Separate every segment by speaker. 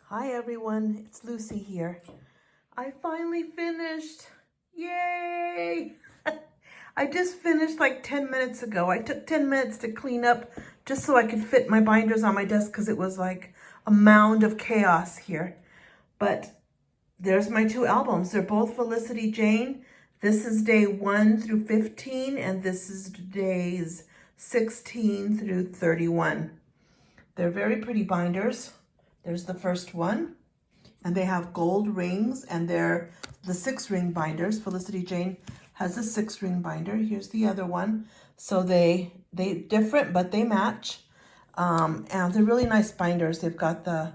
Speaker 1: Hi everyone, it's Lucy here. I finally finished. Yay! I just finished like 10 minutes ago. I took 10 minutes to clean up just so I could fit my binders on my desk because it was like a mound of chaos here. But there's my two albums. They're both Felicity Jane. This is day 1 through 15 and this is days 16 through 31. They're very pretty binders. There's the first one, and they have gold rings, and they're the 6-ring binders. Felicity Jane has a 6-ring binder. Here's the other one. So they different, but they match. And they're really nice binders. They've got the,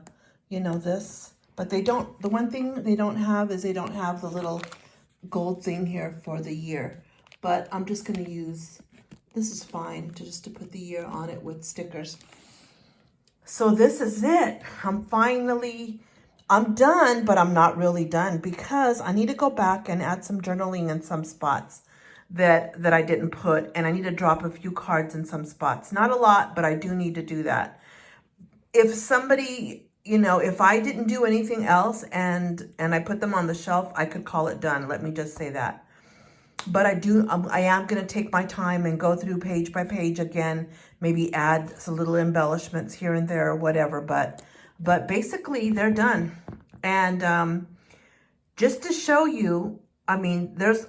Speaker 1: this, but they don't, the one thing they don't have is they don't have the little gold thing here for the year. But I'm just going to use, this is fine, just to put the year on it with stickers. So this is it. I'm done, but I'm not really done because I need to go back and add some journaling in some spots that I didn't put. And I need to drop a few cards in some spots. Not a lot, but I do need to do that. If somebody, if I didn't do anything else and I put them on the shelf, I could call it done. Let me just say that. But I am going to take my time and go through page by page again, maybe add some little embellishments here and there or whatever. But basically they're done. And just to show you, I mean, there's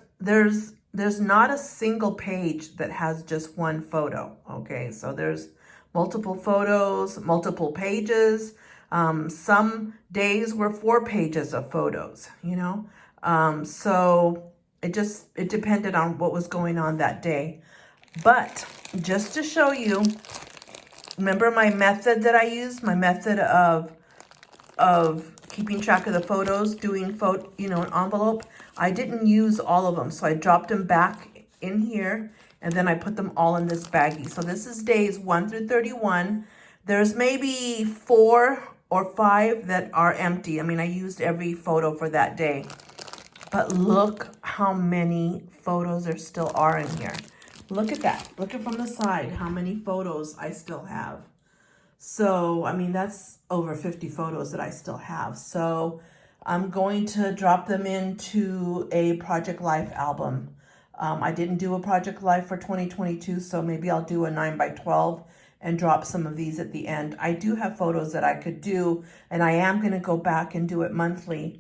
Speaker 1: not a single page that has just one photo. Okay, so there's multiple photos, multiple pages. Some days were 4 pages of photos, so it depended on what was going on that day. But just to show you, remember my method that I used, my method of keeping track of the photos, doing an envelope. I didn't use all of them, so I dropped them back in here, and then I put them all in this baggie. So this is days 1 through 31. There's maybe 4 or 5 that are empty. I mean, I used every photo for that day. But look how many photos there still are in here. Look at that. Look at from the side how many photos I still have. So, I mean, that's over 50 photos that I still have. So I'm going to drop them into a Project Life album. I didn't do a Project Life for 2022, so maybe I'll do a 9x12 and drop some of these at the end. I do have photos that I could do, and I am going to go back and do it monthly.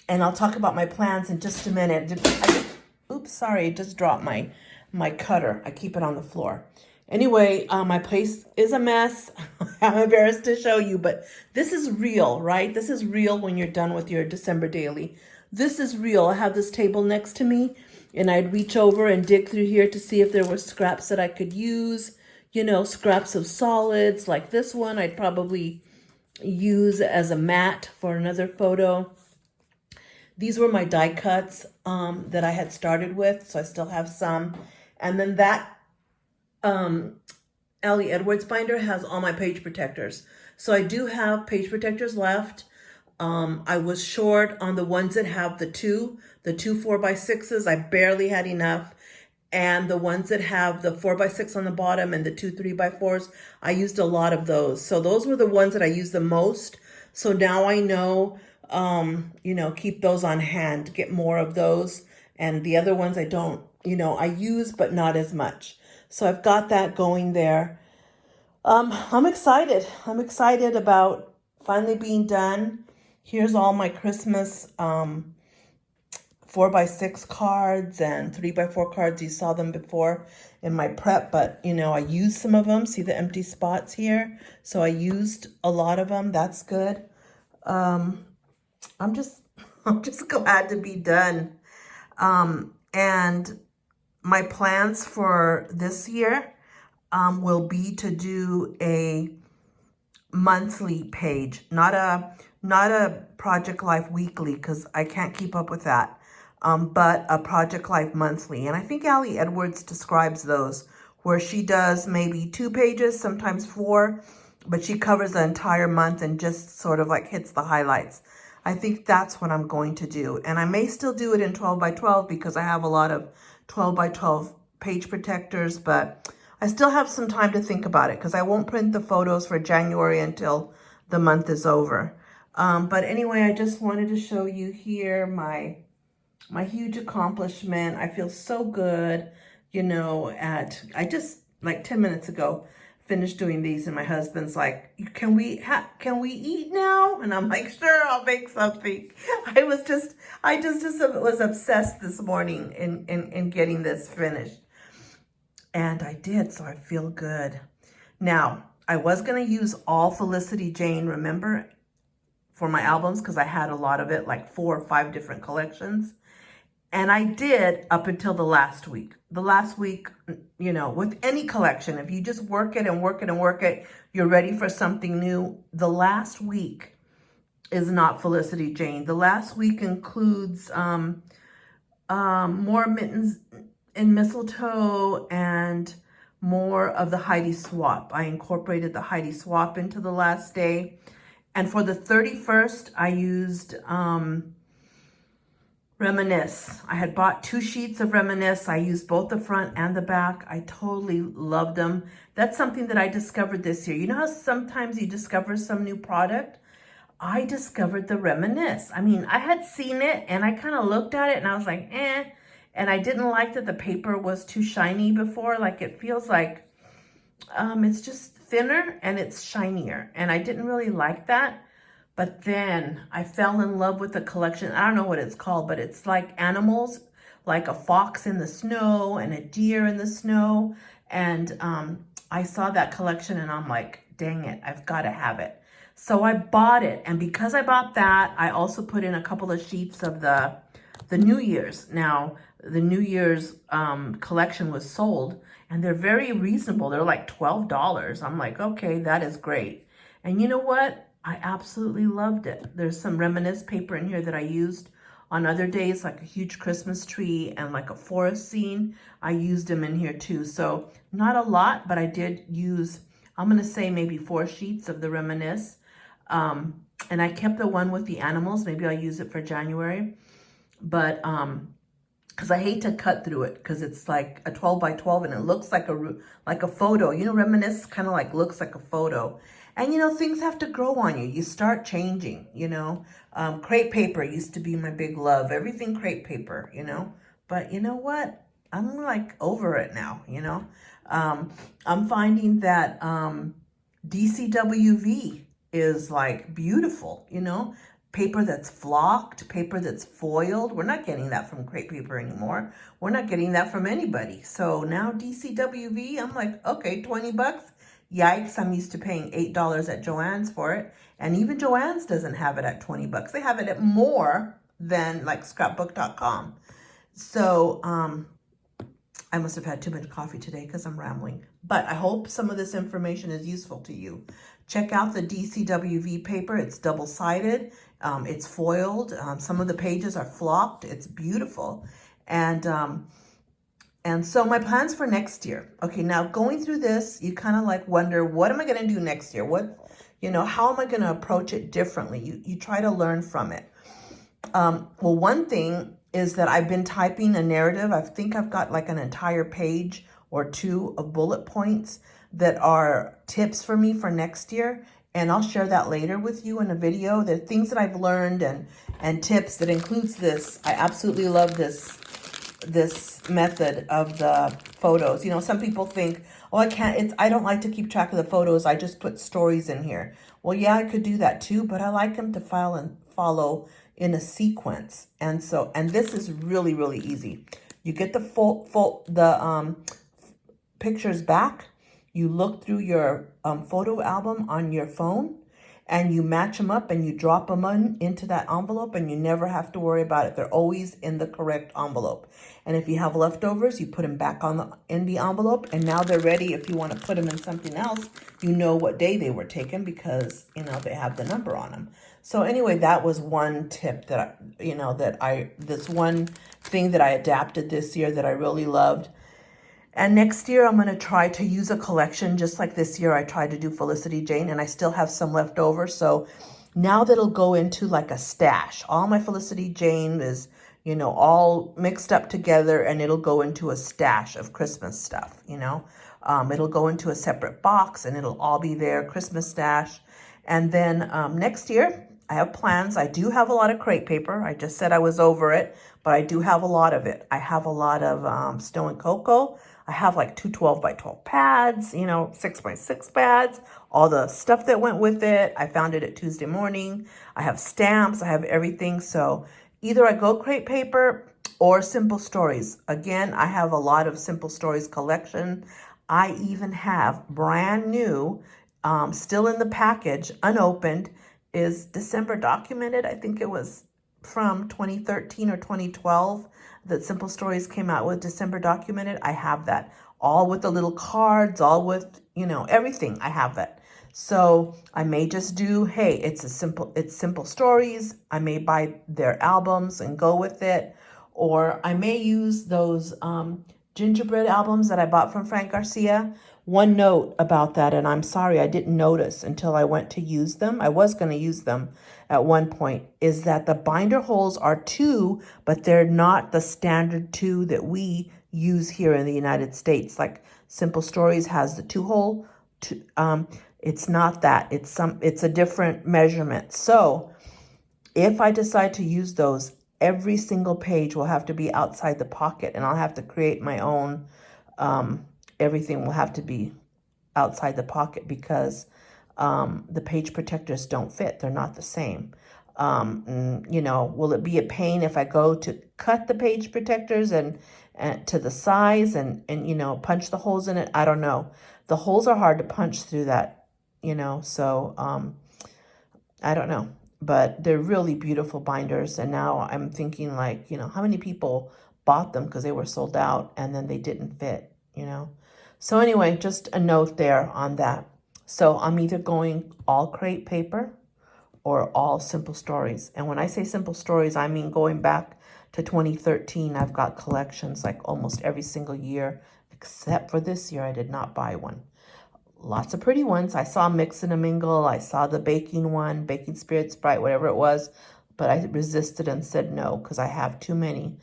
Speaker 1: And I'll talk about my plans in just a minute. Oops, sorry, I just dropped my cutter. I keep it on the floor. Anyway, my place is a mess. I'm embarrassed to show you, but this is real, right? This is real when you're done with your December daily. This is real. I have this table next to me, and I'd reach over and dig through here to see if there were scraps that I could use, scraps of solids like this one. I'd probably use as a mat for another photo. These were my die cuts that I had started with, so I still have some. And then that Ali Edwards binder has all my page protectors. So I do have page protectors left. I was short on the ones that have the two 4x6s. I barely had enough. And the ones that have the 4x6 on the bottom and the 2 3x4s, I used a lot of those. So those were the ones that I used the most. So now I know, keep those on hand, get more of those. And the other ones I don't, I use, but not as much. So I've got that going there. I'm excited. I'm excited about finally being done. Here's all my Christmas 4x6 cards and 3x4 cards. You saw them before in my prep, but I used some of them. See the empty spots here? So I used a lot of them. That's good. I'm just glad to be done. And my plans for this year will be to do a monthly page, not a Project Life weekly, because I can't keep up with that, but a Project Life monthly. And I think Ali Edwards describes those, where she does maybe 2 pages, sometimes 4, but she covers the entire month and just sort of like hits the highlights. I think that's what I'm going to do. And I may still do it in 12x12 because I have a lot of 12x12 page protectors, but I still have some time to think about it because I won't print the photos for January until the month is over. But anyway, I just wanted to show you here my huge accomplishment. I feel so good, you know, I just like 10 minutes ago finished doing these, and my husband's like, can we eat now? And I'm like, sure, I'll make something. I just was obsessed this morning in getting this finished. And I did, so I feel good. Now, I was going to use all Felicity Jane, remember, for my albums, because I had a lot of it, like 4 or 5 different collections. And I did up until the last week. The last week, you know, with any collection, if you just work it and work it and work it, you're ready for something new. The last week is not Felicity Jane. The last week includes more Mittens and Mistletoe and more of the Heidi Swap. I incorporated the Heidi Swap into the last day. And for the 31st, I used Reminisce. I had bought 2 sheets of Reminisce. I used both the front and the back. I totally loved them. That's something that I discovered this year. You know how sometimes you discover some new product? I discovered the Reminisce. I mean, I had seen it and I kind of looked at it and I was like, eh. And I didn't like that the paper was too shiny before. Like, it feels like it's just thinner and it's shinier. And I didn't really like that. But then I fell in love with the collection. I don't know what it's called, but it's like animals, like a fox in the snow and a deer in the snow. And I saw that collection and I'm like, dang it, I've got to have it. So I bought it. And because I bought that, I also put in a couple of sheets of the New Year's. Now, the New Year's collection was sold and they're very reasonable. They're like $12. I'm like, okay, that is great. And you know what? I absolutely loved it. There's some Reminisce paper in here that I used on other days, like a huge Christmas tree and like a forest scene. I used them in here too. So not a lot, but I did use, I'm going to say maybe 4 sheets of the Reminisce. And I kept the one with the animals. Maybe I'll use it for January. But because I hate to cut through it because it's like a 12 by 12 and it looks like a photo. You know, Reminisce kind of like looks like a photo. And, you know, things have to grow on you. You start changing, you know. Crepe paper used to be my big love. Everything crepe paper, you know. But you know what? I'm like over it now, you know. I'm finding that DCWV is like beautiful, you know. Paper that's flocked, paper that's foiled. We're not getting that from crepe paper anymore. We're not getting that from anybody. So now DCWV, I'm like, okay, 20 bucks. Yikes, I'm used to paying $8 at Joann's for it. And even Joann's doesn't have it at 20 bucks. They have it at more than like scrapbook.com. So I must have had too much coffee today because I'm rambling. But I hope some of this information is useful to you. Check out the DCWV paper. It's double-sided. It's foiled. Some of the pages are flocked. It's beautiful. And so my plans for next year. Okay, now going through this, you kind of like wonder, what am I going to do next year? What, you know, how am I going to approach it differently? You try to learn from it. Well, one thing is that I've been typing a narrative. I think I've got like an entire page or 2 of bullet points that are tips for me for next year. And I'll share that later with you in a video. The things that I've learned and tips that includes this. I absolutely love this method of the photos. You know, some people think, oh, I don't like to keep track of the photos. I just put stories in here. Well, yeah, I could do that too, but I like them to file and follow in a sequence. And this is really, really easy. You get the pictures back. You look through your photo album on your phone and you match them up and you drop them into that envelope and you never have to worry about it. They're always in the correct envelope. And if you have leftovers, you put them back in the envelope and now they're ready. If you want to put them in something else, you know what day they were taken because, you know, they have the number on them. So anyway, that was one tip that, this one thing that I adapted this year that I really loved. And next year, I'm going to try to use a collection just like this year I tried to do Felicity Jane, and I still have some left over. So now that'll go into like a stash. All my Felicity Jane is, you know, all mixed up together, and it'll go into a stash of Christmas stuff, you know. It'll go into a separate box, and it'll all be there, Christmas stash. And then next year, I have plans. I do have a lot of crepe paper. I just said I was over it, but I do have a lot of it. I have a lot of Snow and Cocoa. I have like two 12 by 12 pads, 6 by 6 pads, all the stuff that went with it. I found it at Tuesday Morning. I have stamps. I have everything. So either I go crepe paper or Simple Stories. Again, I have a lot of Simple Stories collection. I even have brand new, still in the package, unopened, is December Documented. I think it was from 2013 or 2012 that Simple Stories came out with December Documented. I have that, all with the little cards, all with, everything. I have that. So I may just do, hey, it's Simple Stories. I may buy their albums and go with it. Or I may use those gingerbread albums that I bought from Frank Garcia. One note about that, and I'm sorry I didn't notice until I went to use them. I was going to use them at one point, is that the binder holes are 2, but they're not the standard 2 that we use here in the United States. Like Simple Stories has the 2-hole. It's not that. It's a different measurement. So if I decide to use those, every single page will have to be outside the pocket, and I'll have to create my own. Everything will have to be outside the pocket because the page protectors don't fit. They're not the same. Will it be a pain if I go to cut the page protectors and to the size and punch the holes in it? I don't know. The holes are hard to punch through that, so I don't know. But they're really beautiful binders. And now I'm thinking like, how many people bought them because they were sold out and then they didn't fit, So anyway, just a note there on that. So I'm either going all crepe paper or all Simple Stories. And when I say Simple Stories, I mean going back to 2013. I've got collections like almost every single year, except for this year, I did not buy one. Lots of pretty ones. I saw Mix and a Mingle. I saw the baking one, Baking Spirit, Sprite, whatever it was. But I resisted and said no because I have too many.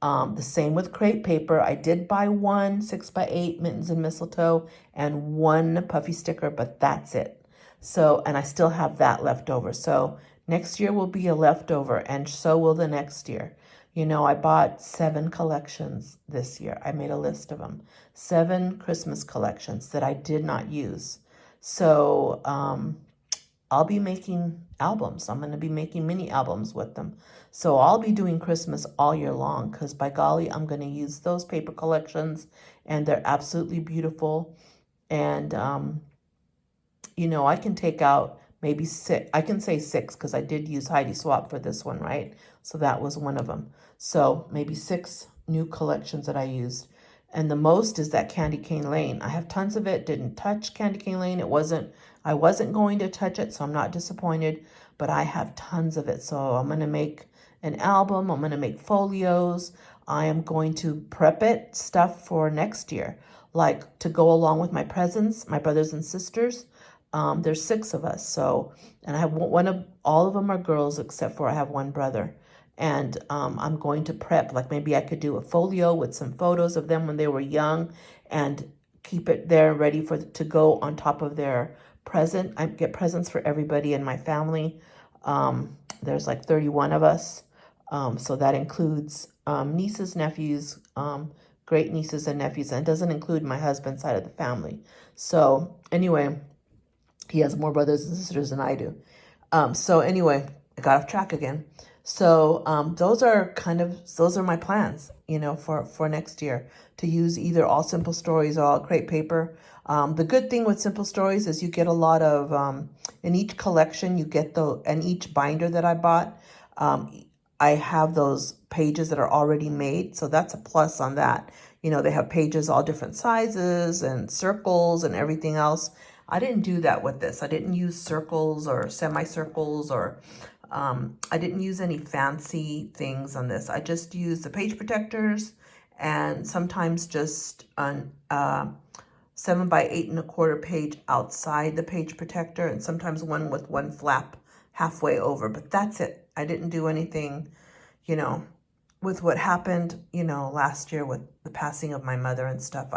Speaker 1: The same with crepe paper. I did buy one 6 by 8 Mittens and Mistletoe and one puffy sticker, but that's it. So, and I still have that left over. So next year will be a leftover, and so will the next year. I bought 7 collections this year. I made a list of them. 7 Christmas collections that I did not use. So I'll be making albums. I'm going to be making mini albums with them. So I'll be doing Christmas all year long because by golly, I'm going to use those paper collections and they're absolutely beautiful. And, I can take out maybe 6. I can say 6 because I did use Heidi Swap for this one, right? So that was one of them. So maybe 6 new collections that I used. And the most is that Candy Cane Lane. I have tons of it. Didn't touch Candy Cane Lane. I wasn't going to touch it, so I'm not disappointed. But I have tons of it. So I'm going to make an album. I'm going to make folios. I am going to prep it stuff for next year. Like to go along with my presents, my brothers and sisters. There's 6 of us. So, and I have all of them are girls except for I have one brother. And I'm going to prep, like maybe I could do a folio with some photos of them when they were young and keep it there ready to go on top of their present. I get presents for everybody in my family. There's like 31 of us. So that includes nieces, nephews, great nieces and nephews, and it doesn't include my husband's side of the family. So anyway, he has more brothers and sisters than I do. So anyway, I got off track again. So those are my plans, for next year, to use either all Simple Stories or all crepe paper. The good thing with Simple Stories is you get a lot of, in each collection, you get and each binder that I bought, I have those pages that are already made. So that's a plus on that. They have pages all different sizes and circles and everything else. I didn't do that with this. I didn't use circles or semicircles or I didn't use any fancy things on this. I just used the page protectors and sometimes just an 7 by 8 1/4 page outside the page protector and sometimes one with one flap halfway over. But that's it. I didn't do anything, with what happened, last year with the passing of my mother and stuff.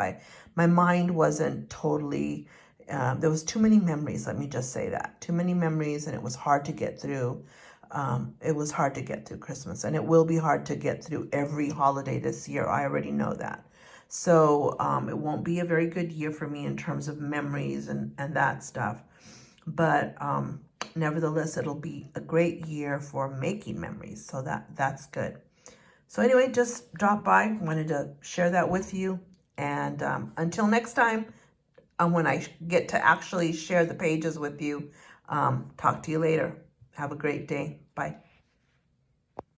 Speaker 1: My mind wasn't totally There was too many memories, let me just say that. Too many memories, and it was hard to get through. It was hard to get through Christmas, and it will be hard to get through every holiday this year. I already know that. So it won't be a very good year for me in terms of memories and that stuff. But nevertheless, it'll be a great year for making memories. So that's good. So anyway, just drop by. Wanted to share that with you. And until next time, when I get to actually share the pages with you, talk to you later. Have a great day. Bye.